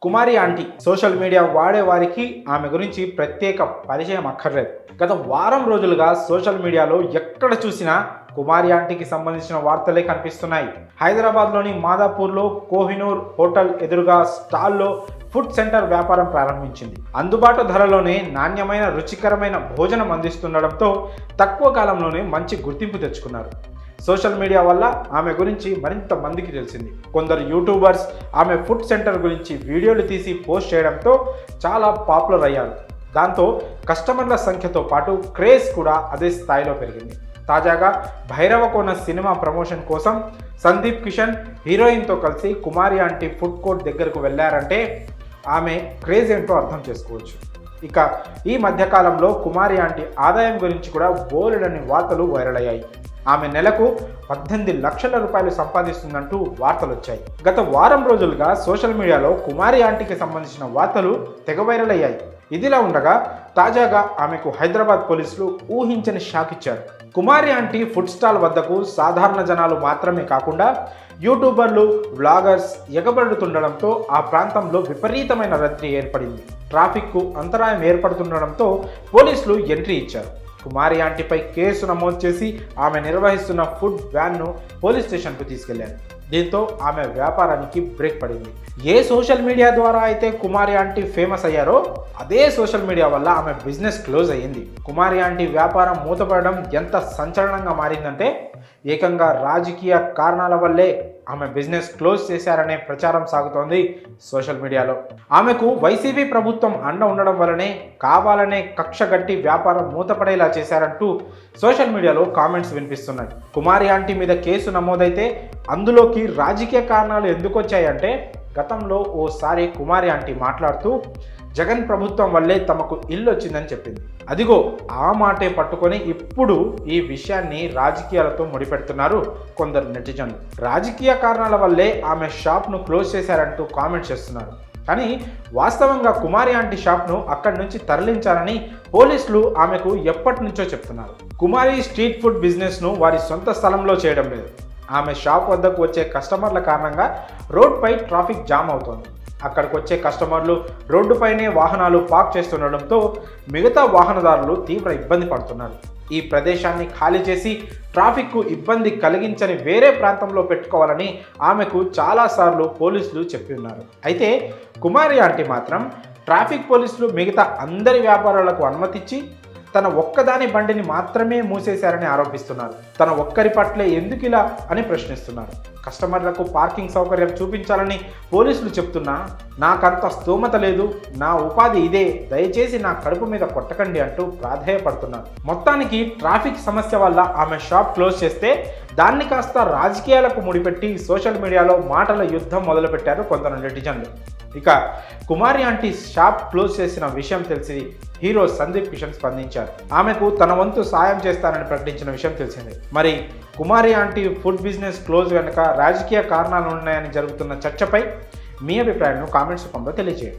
కుమారి aunty social media వాడే వారికి ఆమె గురించి ప్రత్యేక పరిచయం అక్కర్లేదు. గత వారం రోజులుగా సోషల్ మీడియాలో ఎక్కడ చూసినా కుమారి ఆంటీకి సంబంధించిన వార్తలే కనిపిస్తున్నాయి. హైదరాబాద్లోని మాదాపూర్లో కోహినూర్ హోటల్ ఎదురుగా స్టాల్లో ఫుడ్ సెంటర్ వ్యాపారం ప్రారంభించింది. అందుబాటు ధరలోనే నాణ్యమైన రుచికరమైన భోజనం అందిస్తుండడంతో తక్కువ కాలంలోనే మంచి గుర్తింపు తెచ్చుకున్నారు. సోషల్ మీడియా వల్ల ఆమె గురించి మరింత మందికి తెలిసింది. కొందరు యూట్యూబర్స్ ఆమె ఫుడ్ సెంటర్ గురించి వీడియోలు తీసి పోస్ట్ చేయడంతో చాలా పాపులర్ అయ్యారు. దాంతో కస్టమర్ల సంఖ్యతో పాటు క్రేజ్ కూడా అదే స్థాయిలో పెరిగింది. తాజాగా భైరవకోన సినిమా ప్రమోషన్ కోసం సందీప్ కిషన్ హీరోయిన్తో కలిసి కుమారి ఆంటీ ఫుడ్ కోర్ట్ దగ్గరకు వెళ్ళారంటే ఆమె క్రేజ్ ఏంటో అర్థం చేసుకోవచ్చు. ఇక ఈ మధ్యకాలంలో కుమారి ఆంటీ ఆదాయం గురించి కూడా బోలెడని వార్తలు వైరల్ అయ్యాయి. ఆమె నెలకు 18 లక్షల రూపాయలు సంపాదిస్తుందంటూ వార్తలు వచ్చాయి. గత వారం రోజులుగా సోషల్ మీడియాలో కుమారి ఆంటీకి సంబంధించిన వార్తలు తెగ వైరల్ అయ్యాయి. ఇదిలా ఉండగా తాజాగా ఆమెకు హైదరాబాద్ పోలీసులు ఊహించని షాక్ ఇచ్చారు. కుమారి ఆంటీ ఫుడ్ స్టాల్ వద్దకు సాధారణ జనాలు మాత్రమే కాకుండా యూట్యూబర్లు, వ్లాగర్స్ ఎగబడుతుండడంతో ఆ ప్రాంతంలో విపరీతమైన రద్దీ ఏర్పడింది. ట్రాఫిక్కు అంతరాయం ఏర్పడుతుండడంతో పోలీసులు ఎంట్రీ ఇచ్చారు. కుమారి ఆంటీపై కేసు నమోదు చేసి ఆమె నిర్వహిస్తున్న ఫుడ్ వ్యాన్ను పోలీస్ స్టేషన్కు తీసుకెళ్లారు. దీంతో ఆమె వ్యాపారానికి బ్రేక్ పడింది. ఏ సోషల్ మీడియా ద్వారా అయితే కుమారి ఆంటీ ఫేమస్ అయ్యారో అదే సోషల్ మీడియా వల్ల ఆమె బిజినెస్ క్లోజ్ అయ్యింది. కుమారి ఆంటీ వ్యాపారం మూతపడడం ఎంత సంచలనంగా మారిందంటే ఏకంగా రాజకీయ కారణాల వల్లే ఆమె బిజినెస్ క్లోజ్ చేశారనే ప్రచారం సాగుతోంది సోషల్ మీడియాలో. ఆమెకు వైసీపీ ప్రభుత్వం అండ ఉండడం వల్లనే కావాలనే కక్ష గట్టి వ్యాపారం మూతపడేలా చేశారంటూ సోషల్ మీడియాలో కామెంట్స్ వినిపిస్తున్నాయి. కుమారి ఆంటీ మీద కేసు నమోదైతే అందులోకి రాజకీయ కారణాలు ఎందుకు వచ్చాయంటే గతంలో ఓసారి కుమారి ఆంటీ మాట్లాడుతూ జగన్ ప్రభుత్వం వల్లే తమకు ఇల్లు వచ్చిందని చెప్పింది. అదిగో ఆ మాటే పట్టుకొని ఇప్పుడు ఈ విషయాన్ని రాజకీయాలతో ముడిపెడుతున్నారు కొందరు నెటిజన్లు. రాజకీయ కారణాల వల్లే ఆమె షాప్ను క్లోజ్ చేశారంటూ కామెంట్స్ చేస్తున్నారు. కానీ వాస్తవంగా కుమారి ఆంటీ షాప్ను అక్కడి నుంచి తరలించాలని పోలీసులు ఆమెకు ఎప్పటి నుంచో చెప్తున్నారు. కుమారి స్ట్రీట్ ఫుడ్ బిజినెస్ను వారి సొంత స్థలంలో చేయడం లేదు. ఆమె షాప్ వద్దకు వచ్చే కస్టమర్ల కారణంగా రోడ్పై ట్రాఫిక్ జామ్ అవుతోంది. అక్కడికి వచ్చే కస్టమర్లు రోడ్డుపైనే వాహనాలు పార్క్ చేస్తుండడంతో మిగతా వాహనదారులు తీవ్ర ఇబ్బంది పడుతున్నారు. ఈ ప్రదేశాన్ని ఖాళీ చేసి ట్రాఫిక్కు ఇబ్బంది కలిగించని వేరే ప్రాంతంలో పెట్టుకోవాలని ఆమెకు చాలాసార్లు పోలీసులు చెప్పి ఉన్నారు. అయితే కుమారి ఆంటీ మాత్రం ట్రాఫిక్ పోలీసులు మిగతా అందరి వ్యాపారాలకు అనుమతిచ్చి తన ఒక్కదాని బండిని మాత్రమే మూసేశారని ఆరోపిస్తున్నారు. తన ఒక్కరి పట్లే ఎందుకు ఇలా అని ప్రశ్నిస్తున్నారు. కస్టమర్లకు పార్కింగ్ సౌకర్యం చూపించాలని పోలీసులు చెప్తున్నా నాకంత స్తోమత లేదు, నా ఉపాధి ఇదే, దయచేసి నా కడుపు మీద కొట్టకండి అంటూ ప్రాధేయపడుతున్నారు. మొత్తానికి ట్రాఫిక్ సమస్య వల్ల ఆమె షాప్ క్లోజ్ చేస్తే దాన్ని కాస్త రాజకీయాలకు ముడిపెట్టి సోషల్ మీడియాలో మాటల యుద్ధం మొదలుపెట్టారు కొందరు నెటిజన్లు. ఇక కుమారి ఆంటీ షాప్ క్లోజ్ చేసిన విషయం తెలిసి హీరో సందీప్ కిషన్ స్పందించారు. ఆమెకు తన వంతు సాయం చేస్తానని ప్రకటించిన విషయం తెలిసిందే. మరి కుమారి ఆంటీ ఫుడ్ బిజినెస్ క్లోజ్ వెనుక రాజకీయ కారణాలు ఉన్నాయని జరుగుతున్న చర్చపై మీ అభిప్రాయాలను కామెంట్స్ రూపంలో తెలియజేయండి.